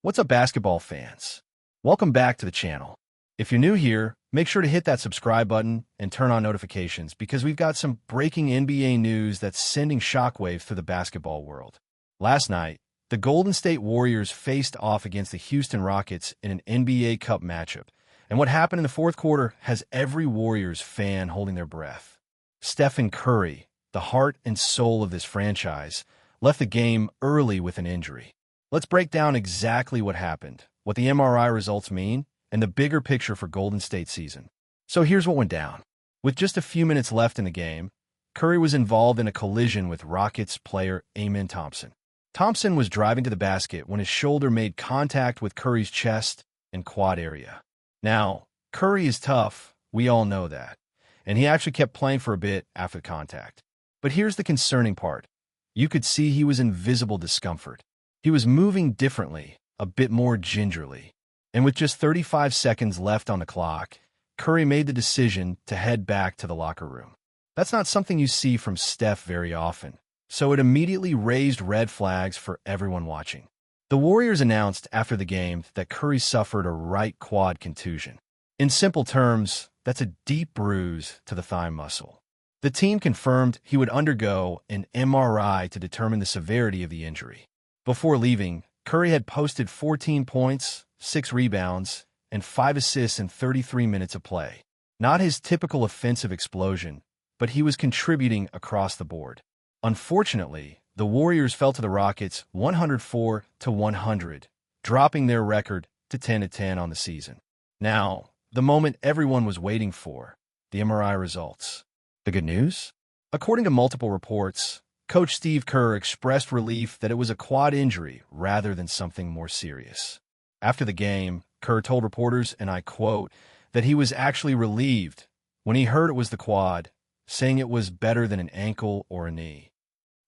What's up, basketball fans? Welcome back to the channel. If you're new here, make sure to hit that subscribe button and turn on notifications because we've got some breaking NBA news that's sending shockwaves through the basketball world. Last night, the Golden State Warriors faced off against the Houston Rockets in an NBA Cup matchup, and what happened in the fourth quarter has every Warriors fan holding their breath. Stephen Curry, the heart and soul of this franchise, left the game early with an injury. Let's break down exactly what happened, what the MRI results mean, and the bigger picture for Golden State's season. So here's what went down. With just a few minutes left in the game, Curry was involved in a collision with Rockets player Klay Thompson. Thompson was driving to the basket when his shoulder made contact with Curry's chest and quad area. Now, Curry is tough, we all know that, and he actually kept playing for a bit after the contact. But here's the concerning part. You could see he was in visible discomfort. He was moving differently, a bit more gingerly. And with just 35 seconds left on the clock, Curry made the decision to head back to the locker room. That's not something you see from Steph very often, so it immediately raised red flags for everyone watching. The Warriors announced after the game that Curry suffered a right quad contusion. In simple terms, that's a deep bruise to the thigh muscle. The team confirmed he would undergo an MRI to determine the severity of the injury. Before leaving, Curry had posted 14 points, 6 rebounds, and 5 assists in 33 minutes of play. Not his typical offensive explosion, but he was contributing across the board. Unfortunately, the Warriors fell to the Rockets 104-100, dropping their record to 10-10 on the season. Now, the moment everyone was waiting for, the MRI results. The good news? According to multiple reports, Coach Steve Kerr expressed relief that it was a quad injury rather than something more serious. After the game, Kerr told reporters, and I quote, that he was actually relieved when he heard it was the quad, saying it was better than an ankle or a knee.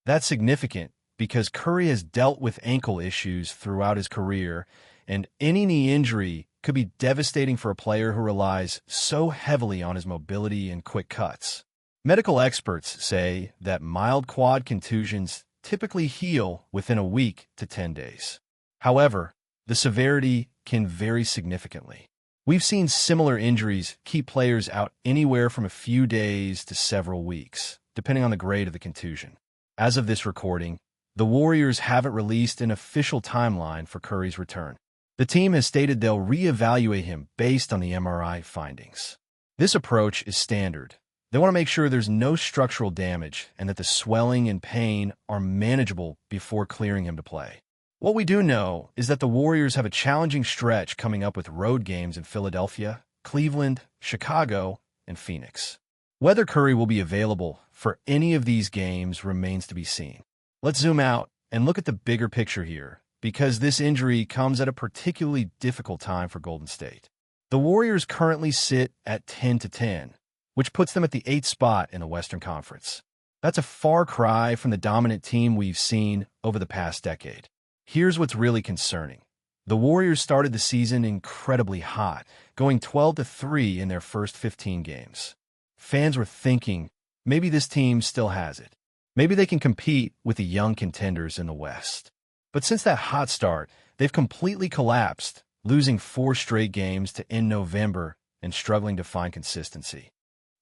That's significant because Curry has dealt with ankle issues throughout his career, and any knee injury could be devastating for a player who relies so heavily on his mobility and quick cuts. Medical experts say that mild quad contusions typically heal within a week to 10 days. However, the severity can vary significantly. We've seen similar injuries keep players out anywhere from a few days to several weeks, depending on the grade of the contusion. As of this recording, the Warriors haven't released an official timeline for Curry's return. The team has stated they'll reevaluate him based on the MRI findings. This approach is standard. They want to make sure there's no structural damage and that the swelling and pain are manageable before clearing him to play. What we do know is that the Warriors have a challenging stretch coming up with road games in Philadelphia, Cleveland, Chicago, and Phoenix. Whether Curry will be available for any of these games remains to be seen. Let's zoom out and look at the bigger picture here, because this injury comes at a particularly difficult time for Golden State. The Warriors currently sit at 10-10. Which puts them at the 8th spot in the Western Conference. That's a far cry from the dominant team we've seen over the past decade. Here's what's really concerning. The Warriors started the season incredibly hot, going 12-3 in their first 15 games. Fans were thinking, maybe this team still has it. Maybe they can compete with the young contenders in the West. But since that hot start, they've completely collapsed, losing 4 straight games to end November and struggling to find consistency.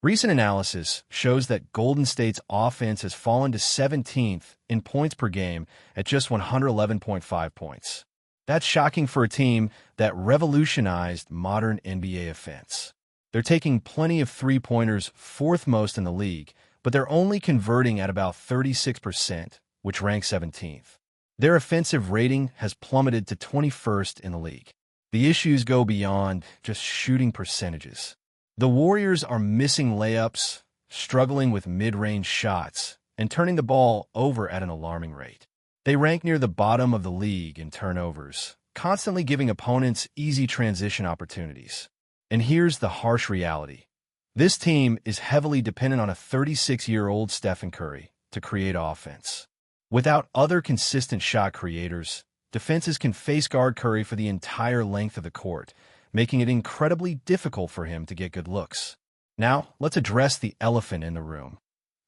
Recent analysis shows that Golden State's offense has fallen to 17th in points per game at just 111.5 points. That's shocking for a team that revolutionized modern NBA offense. They're taking plenty of three-pointers, 4th most in the league, but they're only converting at about 36%, which ranks 17th. Their offensive rating has plummeted to 21st in the league. The issues go beyond just shooting percentages. The Warriors are missing layups, struggling with mid-range shots, and turning the ball over at an alarming rate. They rank near the bottom of the league in turnovers, constantly giving opponents easy transition opportunities. And here's the harsh reality. This team is heavily dependent on a 36-year-old Stephen Curry to create offense. Without other consistent shot creators, defenses can face guard Curry for the entire length of the court, making it incredibly difficult for him to get good looks. Now, let's address the elephant in the room: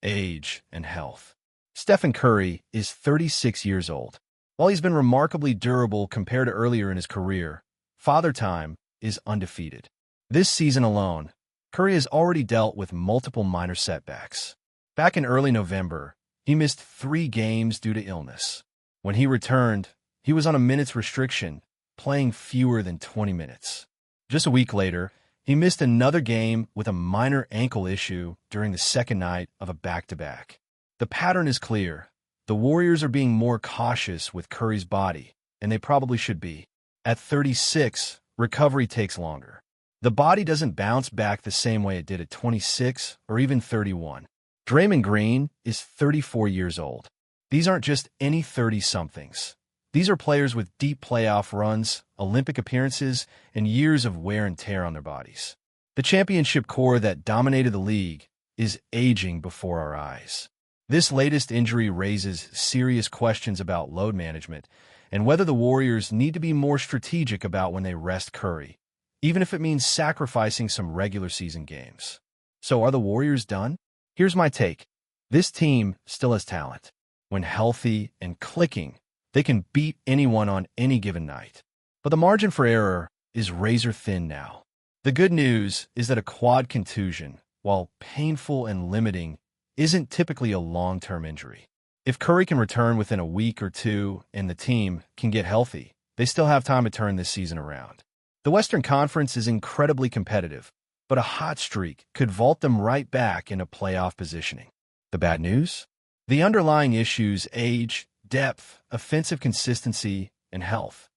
age and health. Stephen Curry is 36 years old. While he's been remarkably durable compared to earlier in his career, Father Time is undefeated. This season alone, Curry has already dealt with multiple minor setbacks. Back in early November, he missed 3 games due to illness. When he returned, he was on a minutes restriction, playing fewer than 20 minutes. Just a week later, he missed another game with a minor ankle issue during the second night of a back-to-back. The pattern is clear. The Warriors are being more cautious with Curry's body, and they probably should be. At 36, recovery takes longer. The body doesn't bounce back the same way it did at 26 or even 31. Draymond Green is 34 years old. These aren't just any 30-somethings. These are players with deep playoff runs, Olympic appearances, and years of wear and tear on their bodies. The championship core that dominated the league is aging before our eyes. This latest injury raises serious questions about load management and whether the Warriors need to be more strategic about when they rest Curry, even if it means sacrificing some regular season games. So are the Warriors done? Here's my take. This team still has talent. When healthy and clicking, they can beat anyone on any given night. But the margin for error is razor thin now. The good news is that a quad contusion, while painful and limiting, isn't typically a long-term injury. If Curry can return within a week or two and the team can get healthy, they still have time to turn this season around. The Western Conference is incredibly competitive, but a hot streak could vault them right back into playoff positioning. The bad news? The underlying issues, age, depth, offensive consistency, and health,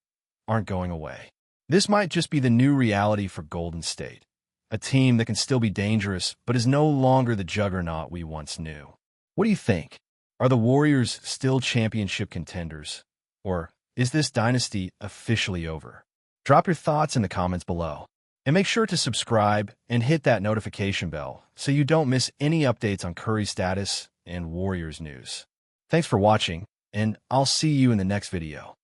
aren't going away. This might just be the new reality for Golden State, a team that can still be dangerous but is no longer the juggernaut we once knew. What do you think? Are the Warriors still championship contenders? Or is this dynasty officially over? Drop your thoughts in the comments below. And make sure to subscribe and hit that notification bell so you don't miss any updates on Curry's status and Warriors news. Thanks for watching, and I'll see you in the next video.